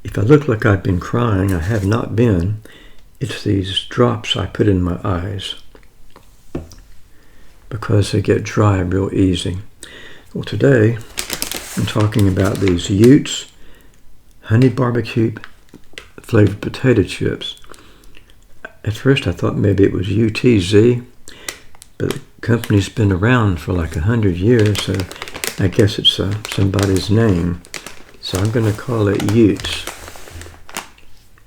If I look like I've been crying, I have not been. It's these drops I put in my eyes because they get dry real easy. Well, today I'm talking about these Utes honey barbecue flavored potato chips. At first I thought maybe it was UTZ, but the company's been around for like 100 years, so I guess it's somebody's name. So I'm going to call it Utes.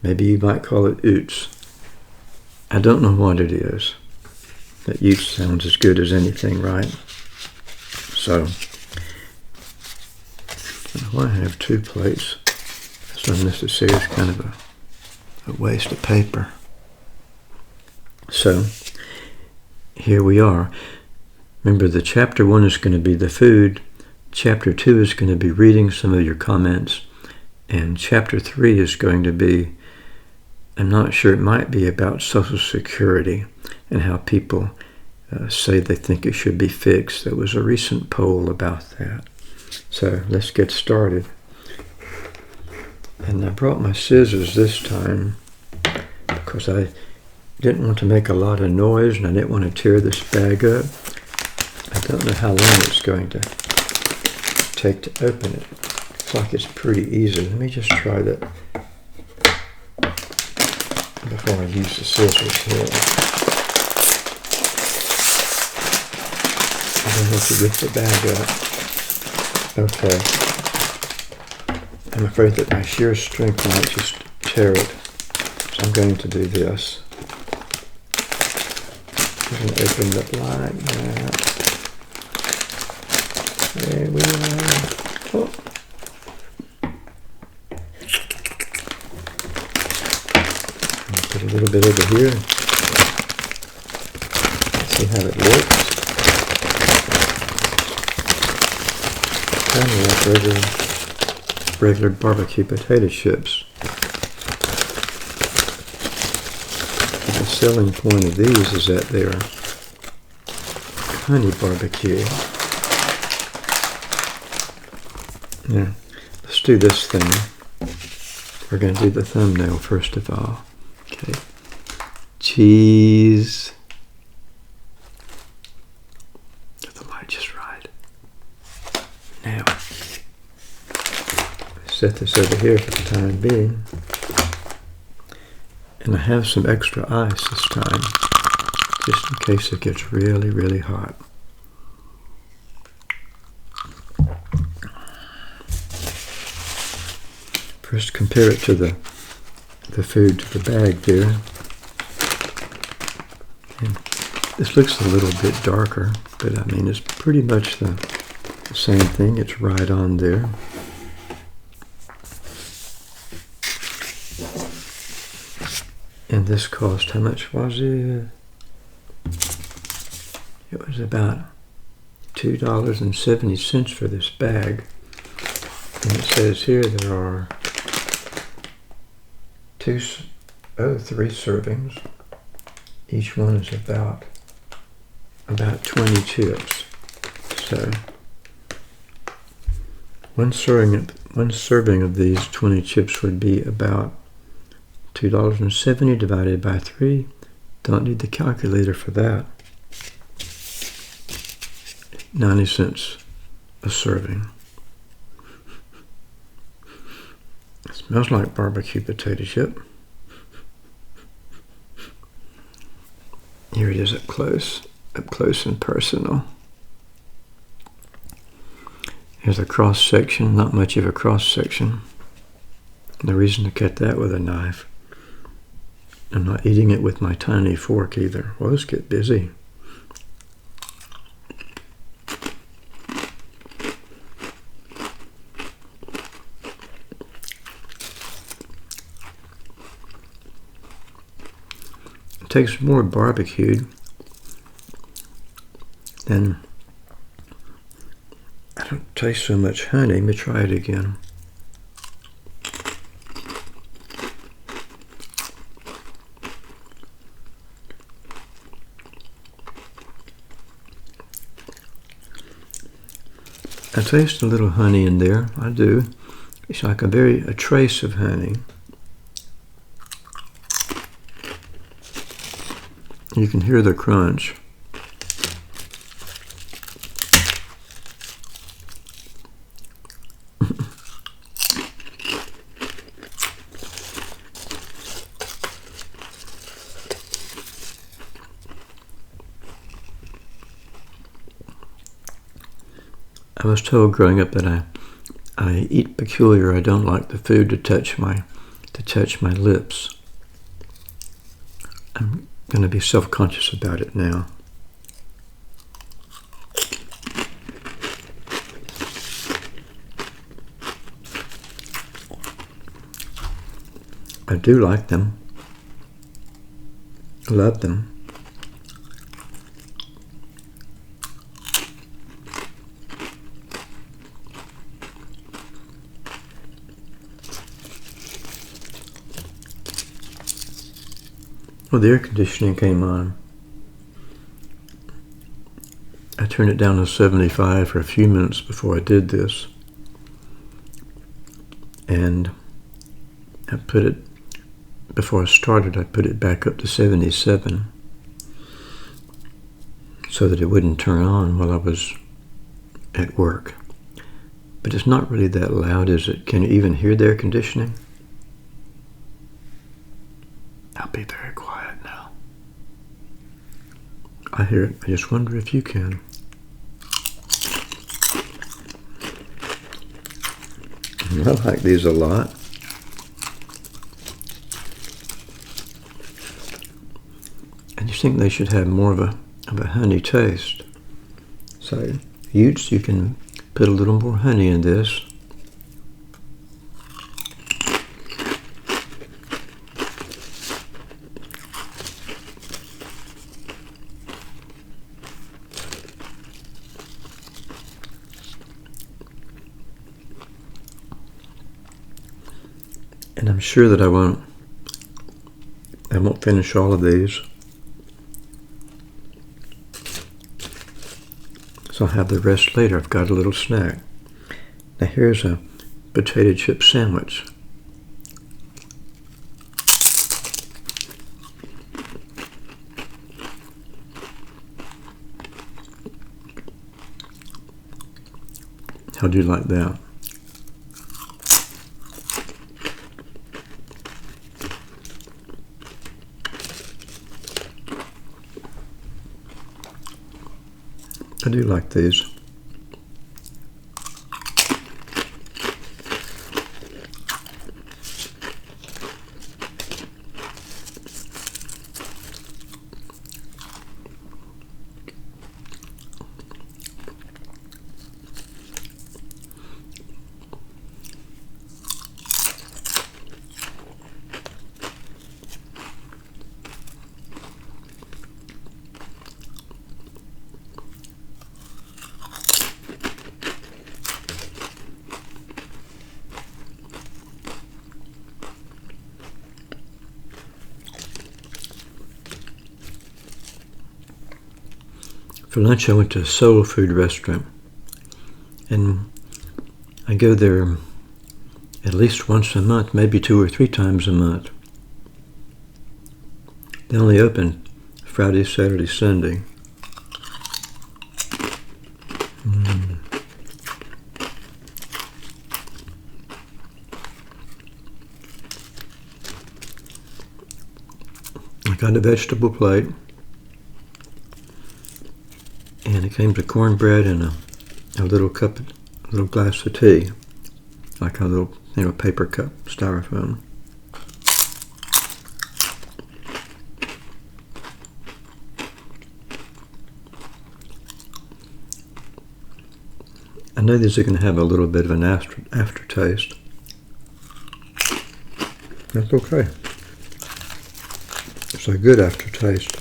Maybe you might call it Utes. I don't know what it is. But Utes sounds as good as anything, right? So, I have 2 plates. It's unnecessary. It's kind of a waste of paper. So, here we are. Remember, the chapter 1 is going to be the food. Chapter 2 is going to be reading some of your comments. And chapter 3 is going to be, I'm not sure, it might be about Social Security and how people say they think it should be fixed. There was a recent poll about that. So let's get started. And I brought my scissors this time because I didn't want to make a lot of noise and I didn't want to tear this bag up. I don't know how long it's going to take to open it. Looks like it's pretty easy. Let me just try that before I use the scissors here. I don't have to lift the bag up. Okay. I'm afraid that my sheer strength might just tear it. So I'm going to do this. I'm going to open it like that. There we are. Oh. Put a little bit over here. See how it looks. Kind of like regular barbecue potato chips. The selling point of these is that they're honey barbecue. Yeah, let's do this thing. We're going to do the thumbnail first of all. Okay. Cheese. Get the light just right. Now, set this over here for the time being. And I have some extra ice this time, just in case it gets really, really hot. First, compare it to the food, to the bag there. And this looks a little bit darker, but I mean it's pretty much the same thing. It's right on there. And this cost, how much was it? It was about $2.70 for this bag. And it says here there are 3 servings. Each one is about 20 chips. So one serving of these 20 chips would be about $2.70 divided by 3. Don't need the calculator for that. 90 cents a serving. It smells like barbecue potato chip. Here it is up close and personal. Here's a cross section, not much of a cross section. No reason to cut that with a knife. I'm not eating it with my tiny fork either. Well, let's get busy. It tastes more barbecued than, I don't taste so much honey. Let me try it again. I taste a little honey in there, I do, It's like a trace of honey. You can hear the crunch. I was told growing up that I eat peculiar. I don't like the food to touch my lips. I'm going to be self-conscious about it now. I do like them. Love them. Well, the air conditioning came on. I turned it down to 75 for a few minutes before I did this. And before I started, I put it back up to 77 so that it wouldn't turn on while I was at work. But it's not really that loud, is it? Can you even hear the air conditioning? I'll be very quiet now. I hear it. I just wonder if you can. I like these a lot. I just think they should have more of a honey taste. So, Utes, you can put a little more honey in this. And I'm sure that I won't finish all of these. So I'll have the rest later. I've got a little snack. Now here's a potato chip sandwich. How do you like that? I do like these. For lunch, I went to a soul food restaurant, and I go there at least once a month, maybe 2 or 3 times a month. They only open Friday, Saturday, Sunday. I got a vegetable plate. And it came to cornbread and a little glass of tea, like a little, paper cup, styrofoam. I know these are going to have a little bit of an aftertaste. That's okay. It's a good aftertaste.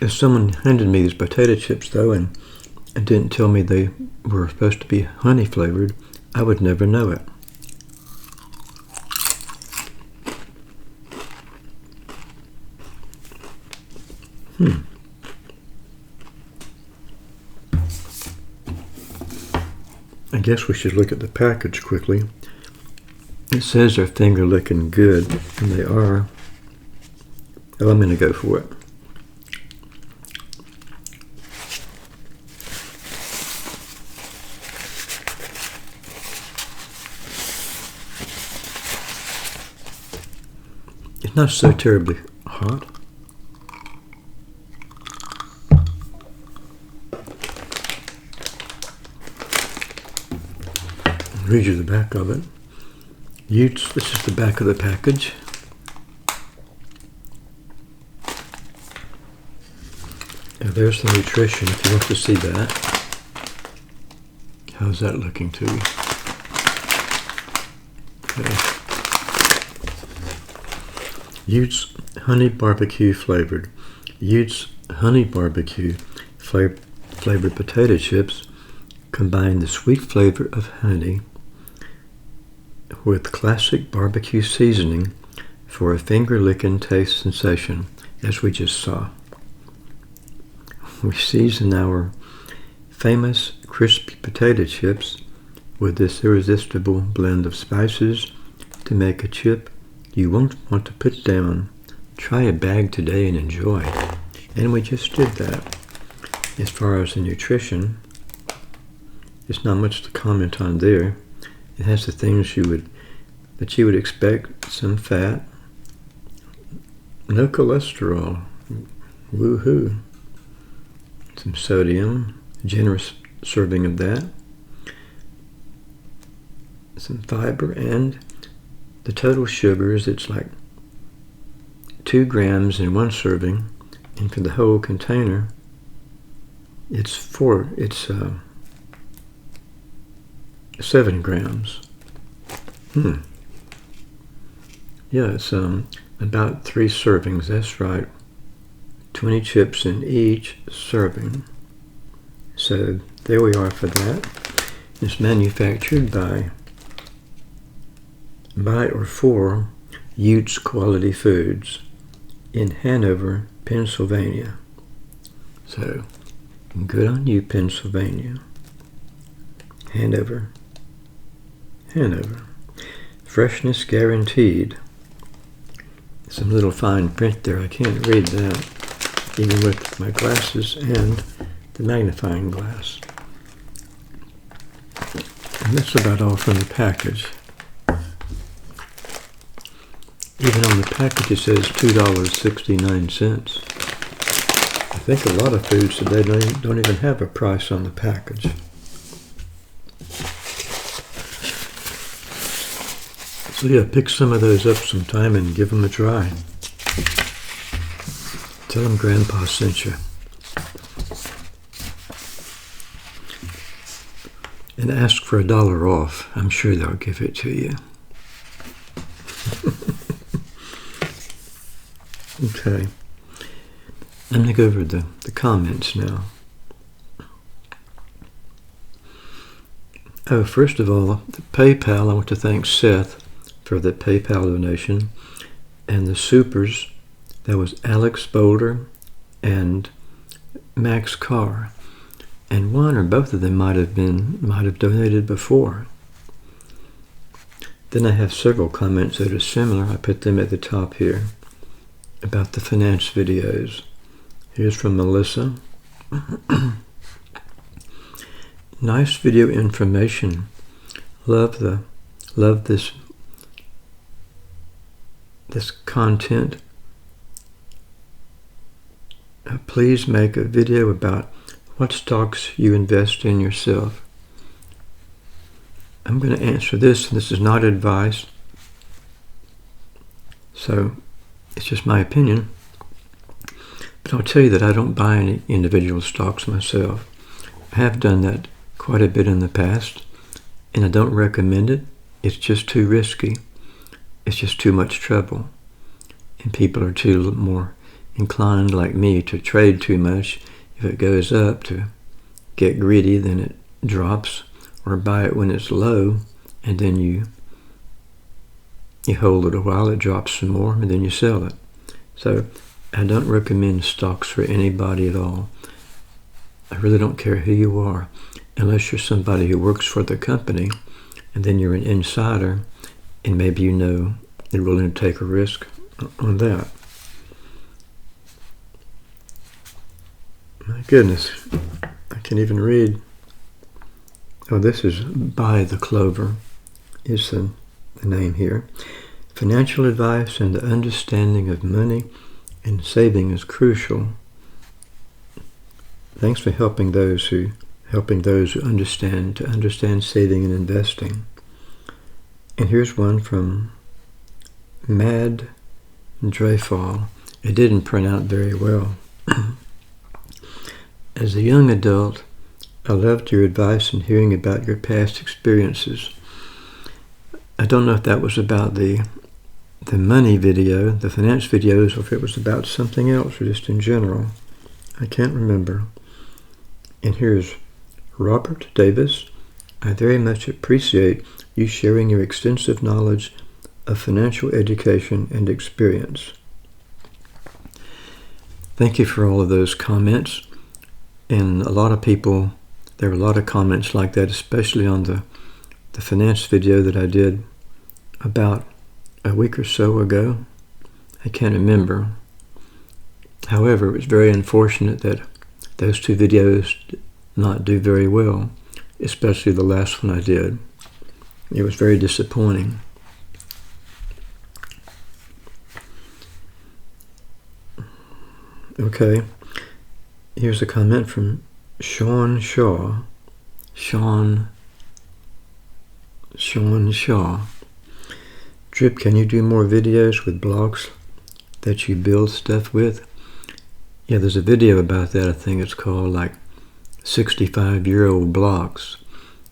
If someone handed me these potato chips, though, and didn't tell me they were supposed to be honey flavored, I would never know it. I guess we should look at the package quickly. It says they're finger licking good, and they are. Oh, I'm going to go for it. It's not so terribly hot. I'll read you the back of it. Utes, this is the back of the package. Now there's the nutrition if you want to see that. How's that looking to you? Okay. Utes honey barbecue flavored. Utes honey barbecue flavored potato chips combine the sweet flavor of honey with classic barbecue seasoning for a finger-licking taste sensation, as we just saw. We season our famous crispy potato chips with this irresistible blend of spices to make a chip you won't want to put down. Try a bag today and enjoy. And we just did that. As far as the nutrition, there's not much to comment on there. It has the things that you would expect: some fat, no cholesterol, woohoo, some sodium, a generous serving of that, some fiber, and the total sugars, it's like 2 grams in one serving, and for the whole container, it's 7 grams. Yeah, it's about 3 servings, that's right. 20 chips in each serving. So there we are for that. It's manufactured by or for Utes Quality Foods in Hanover, Pennsylvania. So, good on you, Pennsylvania. Hanover. Freshness guaranteed. Some little fine print there. I can't read that, even with my glasses and the magnifying glass. And that's about all from the package. Even on the package it says $2.69. I think a lot of foods today don't even have a price on the package. So yeah, pick some of those up sometime and give them a try. Tell them Grandpa sent you. And ask for $1 off. I'm sure they'll give it to you. Okay. I'm going to go over the comments now. Oh, first of all, the PayPal, I want to thank Seth for the PayPal donation. And the supers, that was Alex Boulder and Max Carr. And one or both of them might have donated before. Then I have several comments that are similar. I put them at the top here about the finance videos. Here's from Melissa. Nice video information. Love this content. Please make a video about what stocks you invest in yourself. I'm going to answer this, and this is not advice. So it's just my opinion. But I'll tell you that I don't buy any individual stocks myself. I have done that quite a bit in the past, and I don't recommend it. It's just too risky. It's just too much trouble. And people are too more inclined, like me, to trade too much. If it goes up, to get greedy, then it drops, or buy it when it's low, and then you hold it a while, it drops some more, and then you sell it. So I don't recommend stocks for anybody at all. I really don't care who you are. unless you're somebody who works for the company, and then you're an insider, and maybe you know you're willing to take a risk on that. My goodness, I can't even read. Oh, this is By the Clover, is the name here. Financial advice and the understanding of money and saving is crucial. Thanks for helping those who understand to understand saving and investing. And here's one from Mad Dreyfall. It didn't print out very well. As a young adult, I loved your advice and hearing about your past experiences. I don't know if that was about the money video, the finance videos, or if it was about something else or just in general. I can't remember. And here's Robert Davis. I very much appreciate you sharing your extensive knowledge of financial education and experience. Thank you for all of those comments. And a lot of people, there were a lot of comments like that, especially on the finance video that I did about a week or so ago. I can't remember. However, it was very unfortunate that those two videos did not do very well, especially the last one I did. It was very disappointing. Okay, here's a comment from Sean Shaw. Sean Shaw. Drip, can you do more videos with blocks that you build stuff with? Yeah, there's a video about that. I think it's called like 65-year-old blocks.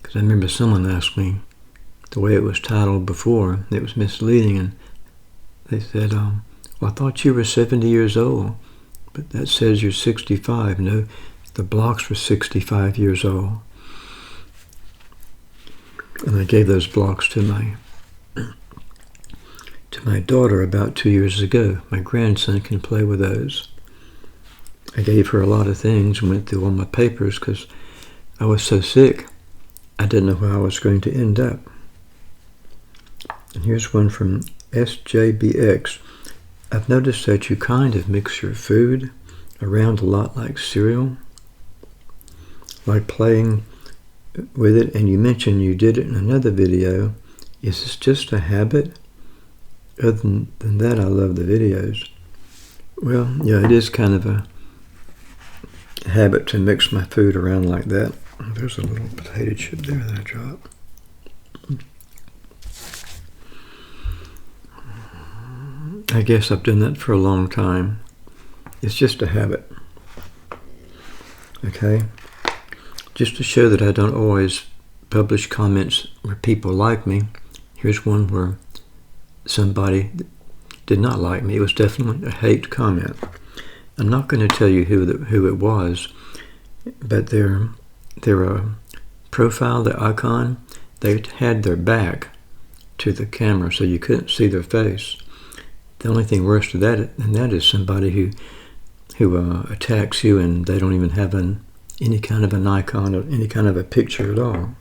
Because I remember someone asked me the way it was titled before. It was misleading, and they said, well, I thought you were 70 years old, but that says you're 65. No, the blocks were 65 years old. And I gave those blocks to my daughter about 2 years ago. My grandson can play with those. I gave her a lot of things and went through all my papers because I was so sick. I didn't know how I was going to end up. And here's one from SJBX. I've noticed that you kind of mix your food around a lot like cereal, like playing with it, and you mentioned you did it in another video. Is this just a habit? Other than that, I love the videos. Well, yeah, it is kind of a habit to mix my food around like that. There's a little potato chip there that I dropped. I guess I've done that for a long time. It's just a habit. Okay? Just to show that I don't always publish comments where people like me, here's one where somebody did not like me. It was definitely a hate comment. I'm not going to tell you who it was, but their profile, the icon, they had their back to the camera, so you couldn't see their face. The only thing worse than that is somebody who attacks you and they don't even have any kind of an icon or any kind of a picture at all.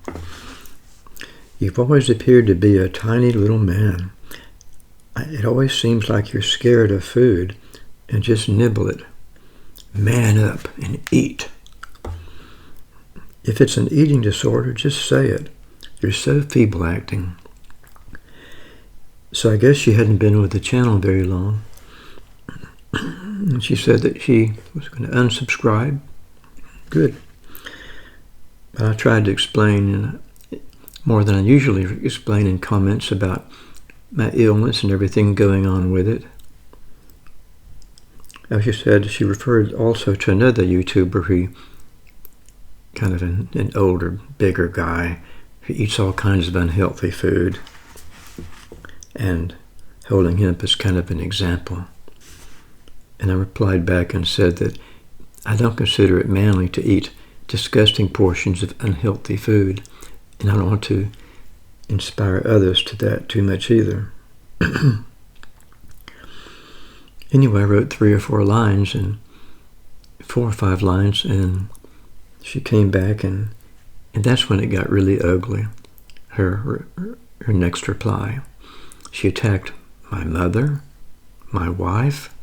You've always appeared to be a tiny little man. It always seems like you're scared of food and just nibble it. Man up and eat. If it's an eating disorder, just say it. You're so feeble acting. So I guess she hadn't been with the channel very long. And she said that she was going to unsubscribe. Good. But I tried to explain more than I usually explain in comments about my illness and everything going on with it. As she said, she referred also to another YouTuber who, kind of an older, bigger guy, who eats all kinds of unhealthy food, and holding him up as kind of an example. And I replied back and said that I don't consider it manly to eat disgusting portions of unhealthy food, and I don't want to inspire others to that too much either. Anyway, I wrote 3 or 4 lines, and 4 or 5 lines, and she came back and And that's when it got really ugly, her next reply. She attacked my mother, my wife.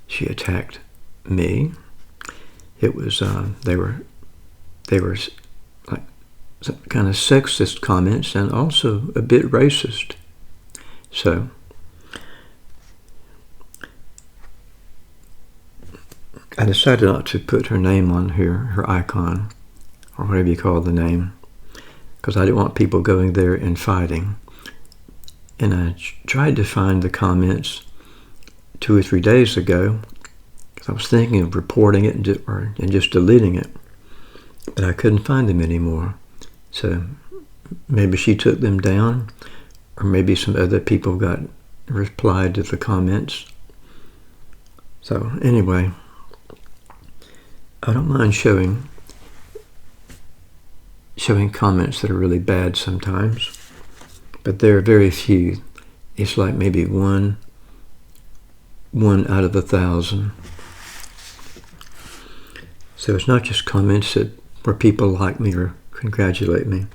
She attacked me. It was, they were like some kind of sexist comments and also a bit racist. So, I decided not to put her name on here, her icon, or whatever you call the name, because I didn't want people going there and fighting. And I tried to find the comments 2 or 3 days ago, because I was thinking of reporting it and just deleting it, but I couldn't find them anymore. So maybe she took them down, or maybe some other people got replied to the comments. So anyway, I don't mind showing comments that are really bad sometimes, but there are very few. It's like maybe one out of 1,000. So it's not just comments where people like me or congratulate me,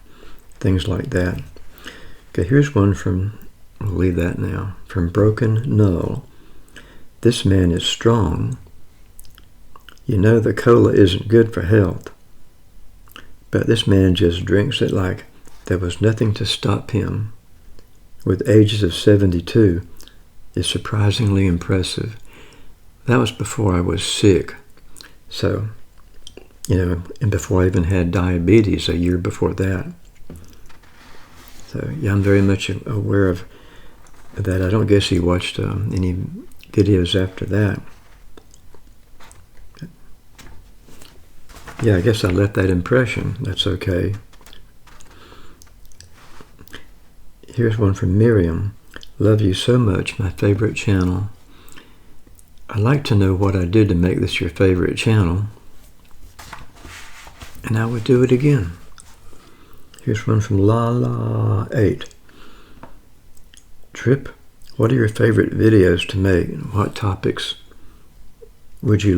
things like that. Okay, here's one we'll leave that now, from Broken Null. This man is strong. You know the cola isn't good for health, but this man just drinks it like there was nothing to stop him. With ages of 72, is surprisingly impressive. That was before I was sick. So, and before I even had diabetes a year before that. So, yeah, I'm very much aware of that. I don't guess he watched any videos after that. Yeah, I guess I left that impression. That's okay. Here's one from Miriam. Love you so much, my favorite channel. I'd like to know what I did to make this your favorite channel, and I would do it again. Here's one from Lala8. Trip, what are your favorite videos to make? What topics would you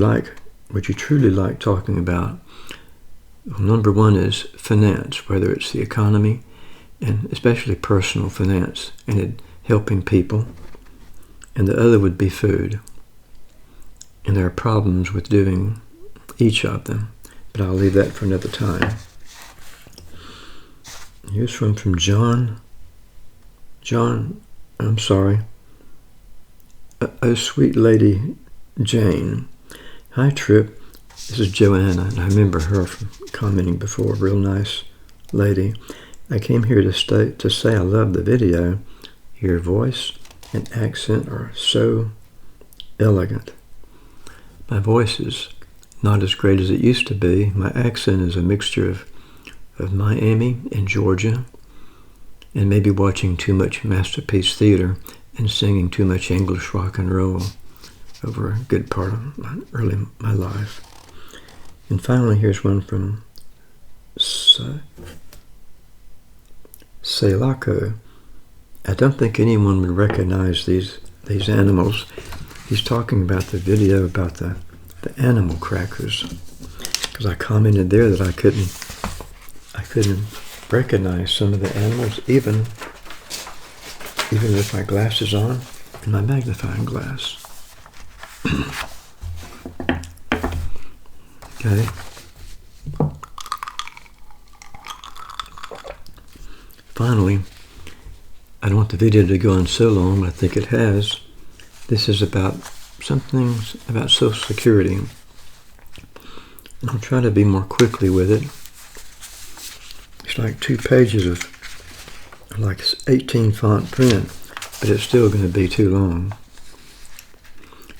truly like talking about? Well, number one is finance, whether it's the economy, and especially personal finance, and helping people. And the other would be food. And there are problems with doing each of them, but I'll leave that for another time. Here's one from John, I'm sorry. Oh, sweet lady Jane. Hi, Trip. This is Joanna, and I remember her from commenting before. Real nice lady. I came here to say I love the video. Your voice and accent are so elegant. My voice is not as great as it used to be. My accent is a mixture of Miami and Georgia, and maybe watching too much Masterpiece Theater and singing too much English rock and roll over a good part of my life. And finally, here's one from Selako. I don't think anyone would recognize these animals. He's talking about the video about the animal crackers, because I commented there that I couldn't recognize some of the animals even with my glasses on and my magnifying glass. Okay. Finally, I don't want the video to go on so long, but I think it has. This is about something about Social Security. And I'll try to be more quickly with it. It's like 2 pages of like 18 font print, but it's still going to be too long.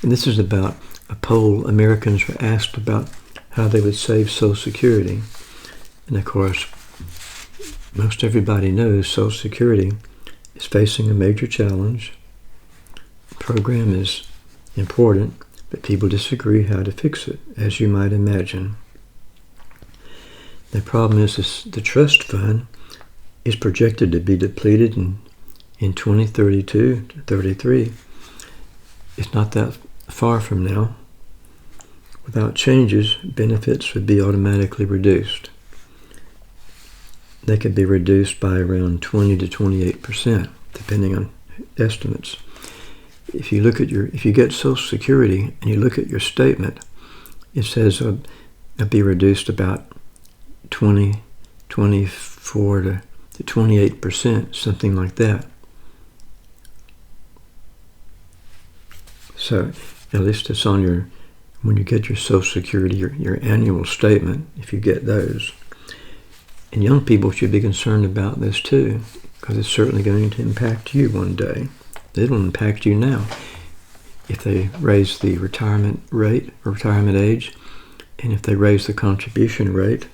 And this is about a poll. Americans were asked about how they would save Social Security. And of course, most everybody knows Social Security is facing a major challenge. The program is important, but people disagree how to fix it, as you might imagine. The problem is the trust fund is projected to be depleted in 2032 to 33. It's not that far from now. Without changes, benefits would be automatically reduced. they could be reduced by around 20 to 28%, depending on estimates. If you get Social Security and you look at your statement, it says it'll be reduced about 24 to 28%, something like that. So at least it's on when you get your Social Security, your annual statement, if you get those. And young people should be concerned about this too, because it's certainly going to impact you one day. It'll impact you now. If they raise the retirement rate, or retirement age, and if they raise the contribution rate,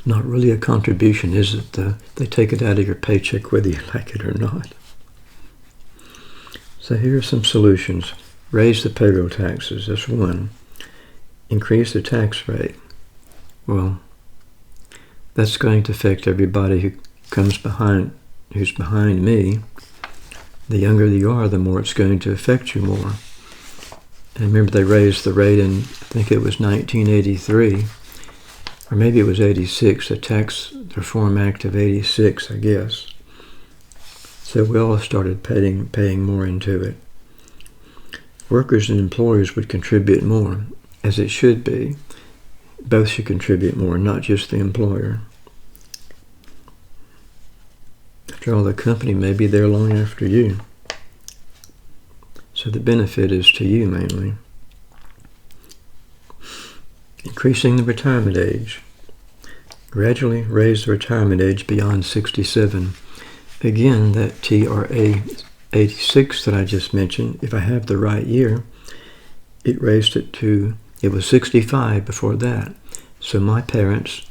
not really a contribution, is it? They take it out of your paycheck whether you like it or not. So here are some solutions. Raise the payroll taxes, that's one. Increase the tax rate. Well, that's going to affect everybody who's behind me. The younger you are, the more it's going to affect you more. And remember, they raised the rate in, I think it was 1983, or maybe it was 86, the Tax Reform Act of 86, I guess. So we all started paying more into it. Workers and employers would contribute more, as it should be. Both should contribute more, not just the employer. After all, the company may be there long after you. So the benefit is to you mainly. Increasing the retirement age. Gradually raise the retirement age beyond 67. Again, that TRA 86 that I just mentioned, if I have the right year, it raised it to, it was 65 before that. So my parents,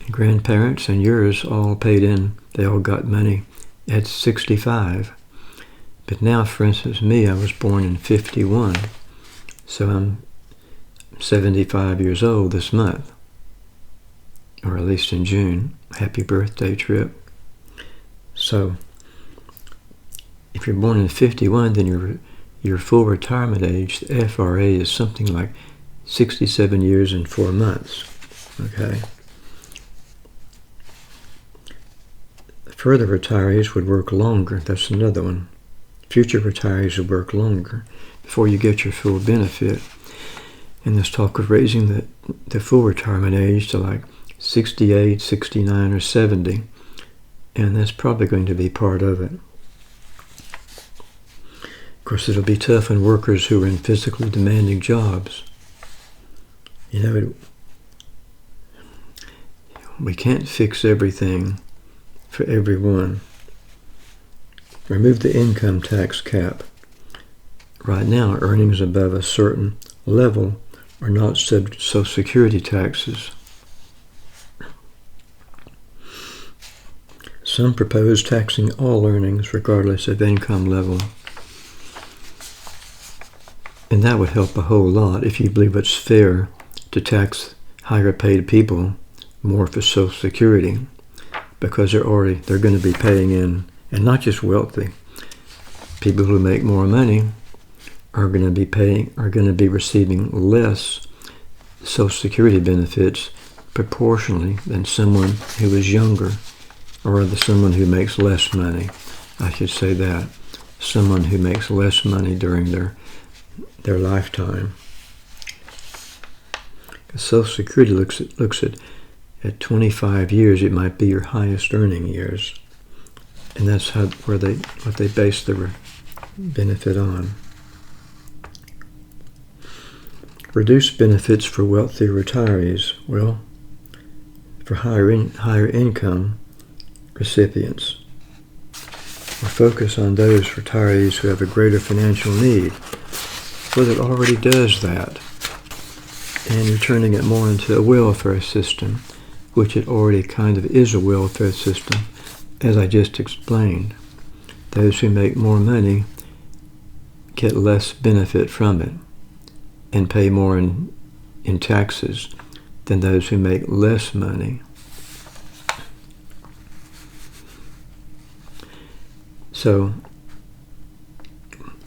and grandparents, and yours all paid in, they all got money at 65. But now, for instance, me, I was born in 51. So I'm 75 years old this month, or at least in June. Happy birthday, Trip. So if you're born in 51, then your full retirement age, the FRA, is something like 67 years and 4 months. Okay. Further retirees would work longer. That's another one. Future retirees would work longer before you get your full benefit. And there's talk of raising the full retirement age to like 68, 69, or 70. And that's probably going to be part of it. Of course, it'll be tough on workers who are in physically demanding jobs. You know, we can't fix everything for everyone. Remove the income tax cap. Right now, earnings above a certain level are not subject to Social Security taxes. Some propose taxing all earnings regardless of income level. And that would help a whole lot if you believe it's fair to tax higher paid people more for Social Security, because they're going to be paying in, and not just wealthy. People who make more money are going to be receiving less Social Security benefits proportionally than someone who is younger, or rather someone who makes less money. I should say that. Someone who makes less money during their lifetime. Social Security looks at 25 years, it might be your highest earning years. And that's what they base their benefit on. Reduce benefits for wealthy retirees. Well, for higher income recipients. Or focus on those retirees who have a greater financial need. Well, it already does that. And you're turning it more into a welfare system, which it already kind of is a welfare system, as I just explained. Those who make more money get less benefit from it and pay more in taxes than those who make less money. So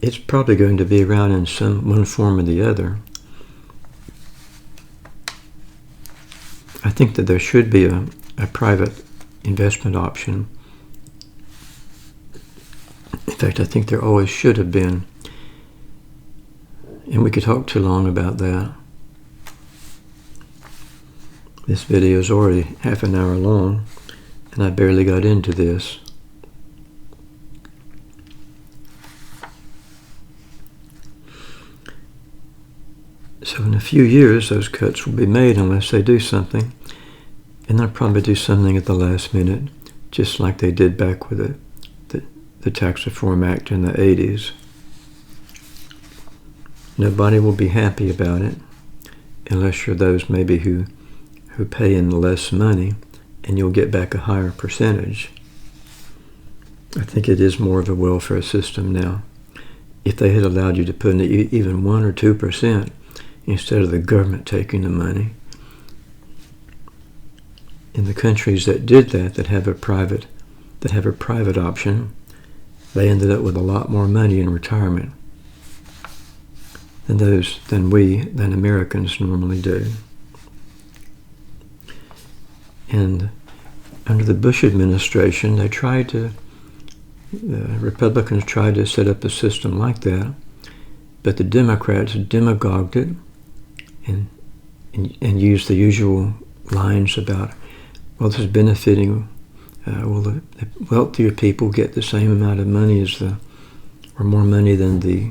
it's probably going to be around in one form or the other. I think that there should be a private investment option. In fact, I think there always should have been. And we could talk too long about that. This video is already half an hour long, and I barely got into this. So in a few years, those cuts will be made unless they do something. And they'll probably do something at the last minute, just like they did back with the Tax Reform Act in the 80s. Nobody will be happy about it unless you're those maybe who pay in less money, and you'll get back a higher percentage. I think it is more of a welfare system now. If they had allowed you to put in even 1 or 2% instead of the government taking the money. In the countries that did that have a private option, they ended up with a lot more money in retirement than Americans normally do. And under the Bush administration, the Republicans tried to set up a system like that, but the Democrats demagogued it and used the usual lines about, well, this is benefiting, the wealthier people get the same amount of money or more money than the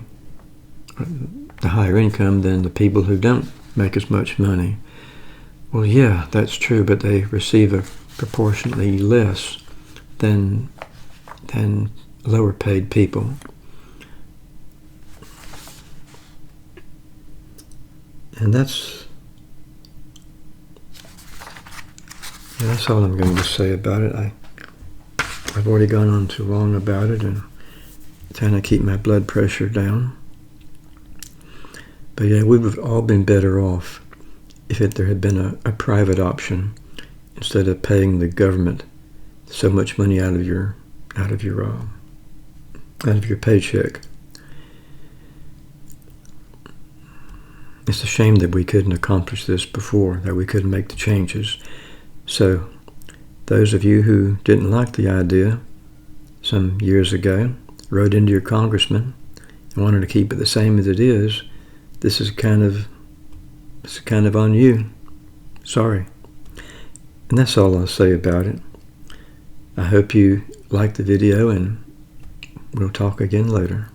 higher income than the people who don't make as much money. Well, yeah, that's true, but they receive a proportionately less than lower paid people. And that's all I'm going to say about it. I've already gone on too long about it and trying to keep my blood pressure down. But yeah, we would have all been better off if there had been a private option instead of paying the government so much money out of your paycheck. It's a shame that we couldn't accomplish this before, that we couldn't make the changes. So those of you who didn't like the idea some years ago, wrote into your congressman and wanted to keep it the same as it is, this is kind of on you. Sorry. And that's all I'll say about it. I hope you liked the video, and we'll talk again later.